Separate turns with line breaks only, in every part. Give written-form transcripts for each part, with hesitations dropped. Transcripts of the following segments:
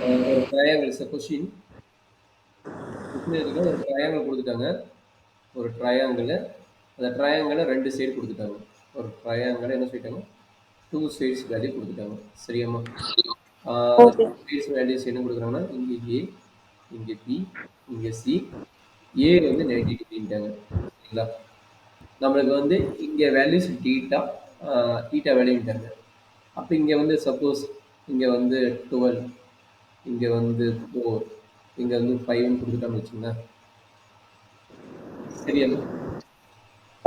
ஒரு triangle is question. Question ஒரு triangle கொடுத்துட்டாங்க. ஒரு ட்ரையாங்கிள். அந்த ட்ரையாங்கிள 2 சைடு கொடுத்துட்டாங்க. ஒரு ட்ரையாங்கிள என்ன சொல்லிட்டாங்க? 2 சைட்ஸ் வேல்யூ கொடுத்துட்டாங்க. சரியாம்மா? அந்த
ஓகே
2 சைட்ஸ் வேல்யூஸ் என்ன கொடுக்குறாங்கன்னா, இங்க A, இங்க B, இங்க C. A வந்து 90 டிகிரின்ட்டாங்க. சரிங்களா? நம்மளுக்கு வந்து இங்க வேல்யூஸ் தீட்டா, தீட்டா வேல்யூன்ட்டாங்க. அப்ப இங்க வந்து சப்போஸ் இங்க வந்து 12, இங்க வந்து 4, இங்க வந்து 5ன்னு கொடுத்துட்டோம்னு வச்சுக்கோங்களேன். சரியாம்மா?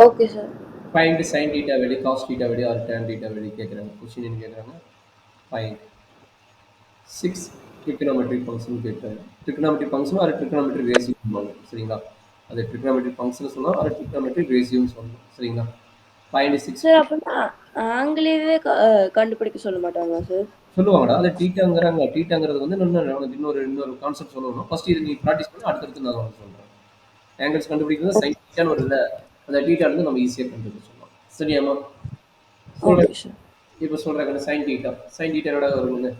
Okay sir.
Find sin theta value, cos theta value or tan theta value கேட்குறாங்க. கொஸ்டின் என்ன கேட்குறாங்க? Find 6 trigonometric function கேட்குறாங்க. trigonometric function or trigonometric ratio சொல்லுவாங்க. சரிங்களா? அது trigonometric function சொல்லலாம் or trigonometric ratio சொல்லலாம். சரிங்களா? Find 6
சார் அப்படின்னா ஆங்கிலேயே கண்டுபிடிக்க சொல்ல மாட்டாங்களா சார்?
சொல்லுவாங்கடா. அது டீட்டாங்கிறாங்க. டீட்டாங்கிறது வந்து உனக்கு இன்னொரு கான்செப்ட் சொல்லணும். ஃபர்ஸ்ட் இது நீ ப்ராக்டிஸ் பண்ணு. அடுத்தடுத்து நான் உனக்கு சொல்றேன். ஆங்கிள்ஸ் கண்டுபிடிக்கிறது sin தீட்டான்னு வருதுல்ல. அந்த டீட்டா இருந்து நம்ம ஈஸியா கண்டுபிடிக்க சொல்லலாம். சரியாம்மா? சொல்றேன்.
Okay sir.
இப்ப சொல்றேன் sin தீட்டா. sin தீட்டா என்னடா வரும்னு?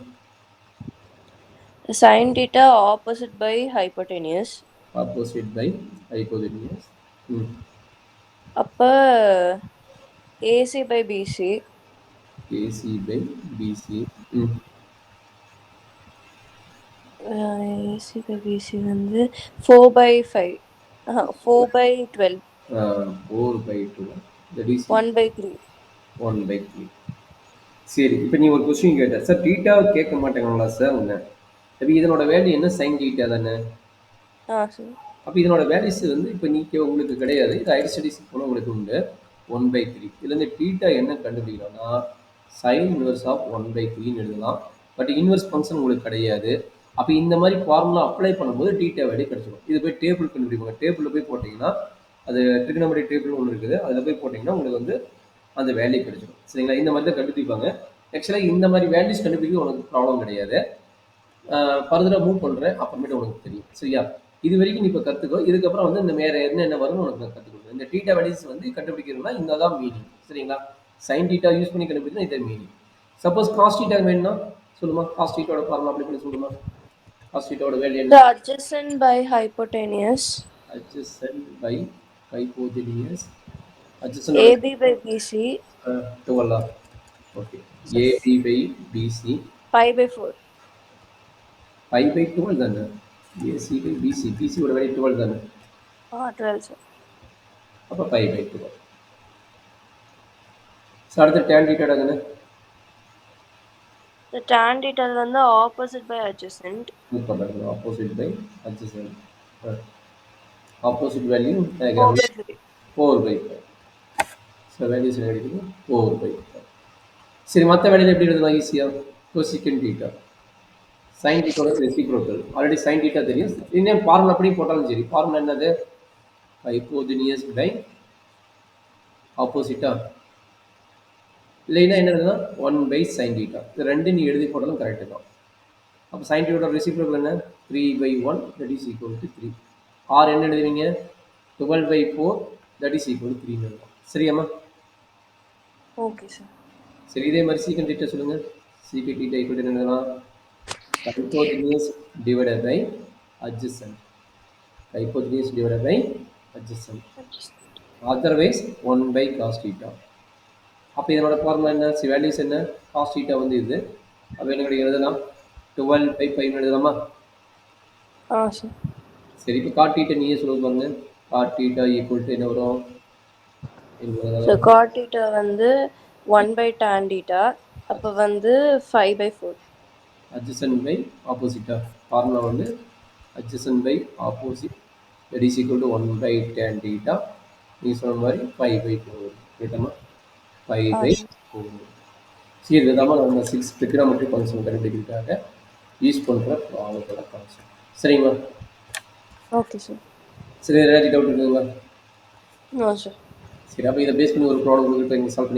sin theta opposite by hypotenuse.
Opposite by hypotenuse.
அப்ப AC by BC.
AC by BC.
AC by BC வந்து 4 by 5. 4 by 12.
4 by 2. That is
1 by 3.
1 by 3. சரி, இப்போ நீ ஒரு கொஸ்டின் கேட்ட சார், டீட்டாவை கேட்க மாட்டேங்களா சார் உன்ன? அப்போ இதனோட வேல்யூ என்ன? சைன் டீட்டா தானே?
சார்.
அப்போ இதனோட வேல்யூஸ் வந்து இப்போ உங்களுக்கு கிடையாது. இது ஹையர் ஸ்டடீஸ் போனால் உங்களுக்கு உண்டு. 1 by 3. இதுலேருந்து டீட்டா என்ன கண்டுபிடிக்கலாம்னா சைன் இன்வர்ஸ் ஆஃப் 1 by 3ன்னு எழுதலாம். பட் இன்வர்ஸ் ஃபங்க்ஷன் உங்களுக்கு கிடையாது. அப்போ இந்த மாதிரி ஃபார்முலா அப்ளை பண்ணும்போது டீட்டா வேல்யூ கிடைச்சிடும். இது போய் டேபிள் கண்டுபிடிப்பாங்க. டேபிளில் போய் போட்டிங்கன்னா அது ட்ரிகனோமெட்ரிக் டேபிள் ஒன்று இருக்குது. அதில் போய் போட்டிங்கன்னா உங்களுக்கு வந்து அந்த வேல்யூ கிடைச்சிடும். சரிங்களா? இந்த மாதிரி தான் கண்டுபிடிப்பாங்க. ஆக்சுவலாக இந்த மாதிரி வேல்யூஸ் கண்டுபிடிக்க உனக்கு ப்ராப்ளம் கிடையாது. ஃபர்தராக மூவ் பண்ணுறேன், அப்புறமேட்டு உனக்கு தெரியும். சரியா? இது வரைக்கும் நீ இப்போ கற்றுக்கோ. இதுக்கப்புறம் வந்து இந்த வேறு என்ன வரும்னு உனக்கு நான் கற்றுக் கொடுக்குறேன். இந்த டீட்டா வேல்யூஸ் வந்து கண்டுபிடிக்கிறதுனா இந்த தான் மீனிங். சரிங்களா? சைன் டீட்டா யூஸ் பண்ணி கண்டுபிடிச்சா இதை மீனிங். சப்போஸ் காஸ் டீட்டா வேணும்னா சொல்லுமா? காஸ் டீட்டாவோட ஃபார்முலா அப்ளை பண்ணி சொல்லுமா? காஸ் டீட்டாவோட வேல்யூ என்ன?
Adjacent by hypotenuse.
Adjacent by hypotenuse. Adjacent
AB by BC.
12. Okay. AB by BC.
5 by 4.
5 by 12 தானே? AC by BC. BC ஓட வேல்யூ 12 தானே?
12 சார்.
அப்போ 5 by 12. So அடுத்து tan theta தானே?
The tan theta வந்து opposite by adjacent.
Opposite by adjacent. Opposite value
4 by 3.
4 by 5. So values என்ன கிடைக்குது? 4 by 5. சரி, மற்ற வேல்யூ எப்படி எழுதலாம் ஈஸியாக? cosecant theta. sin theta reciprocal. Already sin theta தெரியும். இன்னும் ஃபார்முலா அப்படி போட்டாலும் சரி. ஃபார்முலா என்னது? ஹைப்போதினியஸ் பை ஆப்போசிட்டா இல்லைன்னா என்னதுன்னா 1 by sin theta. இது ரெண்டு நீ எழுதி போட்டாலும் கரெக்டு தான். அப்போ sin theta ரெசிப்ரோக்கல் என்ன? 3 by 1 that is equal to 3. R என்ன எழுதுவீங்க? 12 by 4 that is equal to 3 எழுதலாம். சரியாம்மா?
Okay sir.
சரி, இதே மாதிரி சீக்கன் theta சொல்லுங்க. சீக்கன் theta equal to என்ன எழுதலாம்? Hypotenuse divided by adjacent. Hypotenuse divided by adjacent. Otherwise 1 by cos theta. அப்போ இதனோட ஃபார்முலா என்ன? வேல்யூஸ் என்ன? காஸ் தீட்டா வந்து இது. அப்போ என்ன எழுதலாம்? 12 by 5 எழுதலாமா?
சார்.
சரி, இப்போ காட் தீட்டா நீயே சொல்லுங்க பாருங்க. காட் தீட்டா ஈக்குவல் டு என்ன வரும்?
ஸோ காட் தீட்டா வந்து 1 by tan theta. அப்போ வந்து 5 by 4.
adjacent by opposite. Formula வந்து adjacent by opposite that is equal to 1 by tan theta. நீ சொன்ன மாதிரி 5 by 4 கேட்டோமா? 5 by 4. சரி, இதுதான் நம்ம 6 trigonometric ஃபங்க்ஷன் கண்டுபிடிக்கிறதுக்காக யூஸ் பண்ணுற ப்ராப்ளத்தோட கான்செப்ட். சரிங்களா?
Okay sir.
சரி, ஏதாச்சும் டவுட் இருக்குங்களா?
No sir.
சரி, அப்போ இதை பேஸ் பண்ணி ஒரு ப்ராப்ளம் கொடுத்துட்டு சால்வ் பண்ணி